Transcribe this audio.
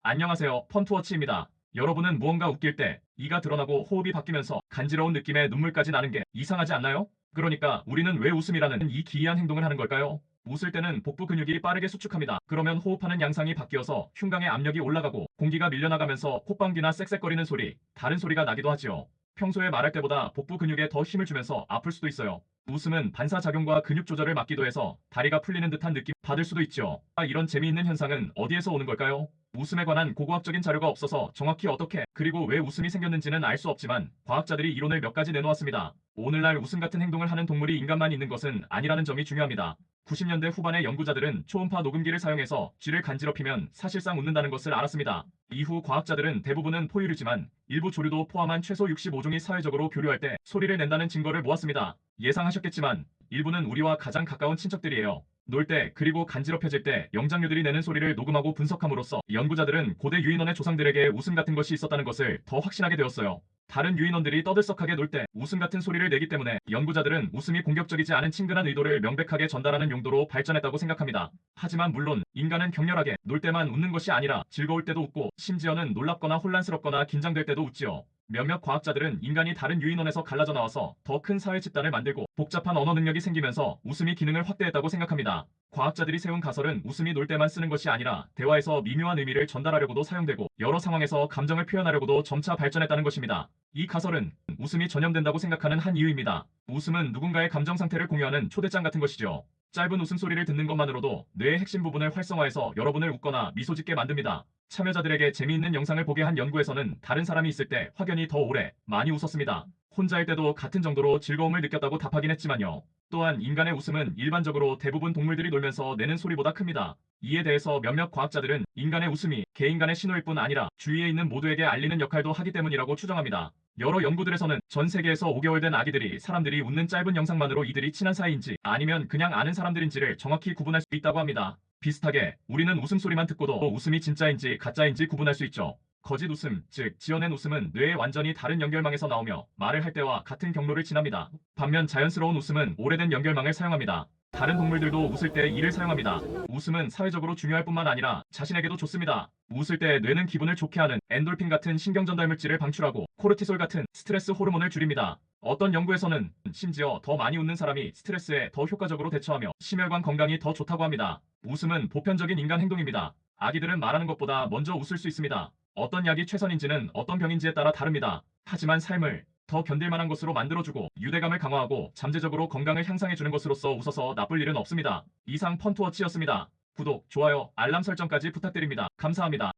안녕하세요. 펀투워치입니다. 여러분은 무언가 웃길 때 이가 드러나고 호흡이 바뀌면서 간지러운 느낌의 눈물까지 나는 게 이상하지 않나요? 그러니까 우리는 왜 웃음이라는 이 기이한 행동을 하는 걸까요? 웃을 때는 복부 근육이 빠르게 수축합니다. 그러면 호흡하는 양상이 바뀌어서 흉곽의 압력이 올라가고 공기가 밀려나가면서 콧방귀나 쌕쌕거리는 소리, 다른 소리가 나기도 하지요. 평소에 말할 때보다 복부 근육에 더 힘을 주면서 아플 수도 있어요. 웃음은 반사작용과 근육 조절을 막기도 해서 다리가 풀리는 듯한 느낌 받을 수도 있죠. 이런 재미있는 현상은 어디에서 오는 걸까요? 웃음에 관한 고고학적인 자료가 없어서 정확히 어떻게 그리고 왜 웃음이 생겼는지는 알 수 없지만 과학자들이 이론을 몇 가지 내놓았습니다. 오늘날 웃음 같은 행동을 하는 동물이 인간만 있는 것은 아니라는 점이 중요합니다. 90년대 후반의 연구자들은 초음파 녹음기를 사용해서 쥐를 간지럽히면 사실상 웃는다는 것을 알았습니다. 이후 과학자들은 대부분은 포유류지만 일부 조류도 포함한 최소 65종이 사회적으로 교류할 때 소리를 낸다는 증거를 모았습니다. 예상하셨겠지만 일부는 우리와 가장 가까운 친척들이에요. 놀 때 그리고 간지럽혀질 때 영장류들이 내는 소리를 녹음하고 분석함으로써 연구자들은 고대 유인원의 조상들에게 웃음 같은 것이 있었다는 것을 더 확신하게 되었어요. 다른 유인원들이 떠들썩하게 놀 때 웃음 같은 소리를 내기 때문에 연구자들은 웃음이 공격적이지 않은 친근한 의도를 명백하게 전달하는 용도로 발전했다고 생각합니다. 하지만 물론 인간은 격렬하게 놀 때만 웃는 것이 아니라 즐거울 때도 웃고 심지어는 놀랍거나 혼란스럽거나 긴장될 때도 웃지요. 몇몇 과학자들은 인간이 다른 유인원에서 갈라져 나와서 더 큰 사회 집단을 만들고 복잡한 언어 능력이 생기면서 웃음이 기능을 확대했다고 생각합니다. 과학자들이 세운 가설은 웃음이 놀 때만 쓰는 것이 아니라 대화에서 미묘한 의미를 전달하려고도 사용되고 여러 상황에서 감정을 표현하려고도 점차 발전했다는 것입니다. 이 가설은 웃음이 전염된다고 생각하는 한 이유입니다. 웃음은 누군가의 감정 상태를 공유하는 초대장 같은 것이죠. 짧은 웃음소리를 듣는 것만으로도 뇌의 핵심 부분을 활성화해서 여러분을 웃거나 미소 짓게 만듭니다. 참여자들에게 재미있는 영상을 보게 한 연구에서는 다른 사람이 있을 때 확연히 더 오래, 많이 웃었습니다. 혼자일 때도 같은 정도로 즐거움을 느꼈다고 답하긴 했지만요. 또한 인간의 웃음은 일반적으로 대부분 동물들이 놀면서 내는 소리보다 큽니다. 이에 대해서 몇몇 과학자들은 인간의 웃음이 개인 간의 신호일 뿐 아니라 주위에 있는 모두에게 알리는 역할도 하기 때문이라고 추정합니다. 여러 연구들에서는 전 세계에서 5개월 된 아기들이 사람들이 웃는 짧은 영상만으로 이들이 친한 사이인지 아니면 그냥 아는 사람들인지를 정확히 구분할 수 있다고 합니다. 비슷하게 우리는 웃음소리만 듣고도 웃음이 진짜인지 가짜인지 구분할 수 있죠. 거짓 웃음, 즉 지어낸 웃음은 뇌의 완전히 다른 연결망에서 나오며 말을 할 때와 같은 경로를 지납니다. 반면 자연스러운 웃음은 오래된 연결망을 사용합니다. 다른 동물들도 웃을 때 이를 사용합니다. 웃음은 사회적으로 중요할 뿐만 아니라 자신에게도 좋습니다. 웃을 때 뇌는 기분을 좋게 하는 엔돌핀 같은 신경전달 물질을 방출하고 코르티솔 같은 스트레스 호르몬을 줄입니다. 어떤 연구에서는 심지어 더 많이 웃는 사람이 스트레스에 더 효과적으로 대처하며 심혈관 건강이 더 좋다고 합니다. 웃음은 보편적인 인간 행동입니다. 아기들은 말하는 것보다 먼저 웃을 수 있습니다. 어떤 약이 최선인지는 어떤 병인지에 따라 다릅니다. 하지만 삶을 더 견딜만한 것으로 만들어주고 유대감을 강화하고 잠재적으로 건강을 향상해주는 것으로서 웃어서 나쁠 일은 없습니다. 이상 펀투워치였습니다. 구독, 좋아요, 알람 설정까지 부탁드립니다. 감사합니다.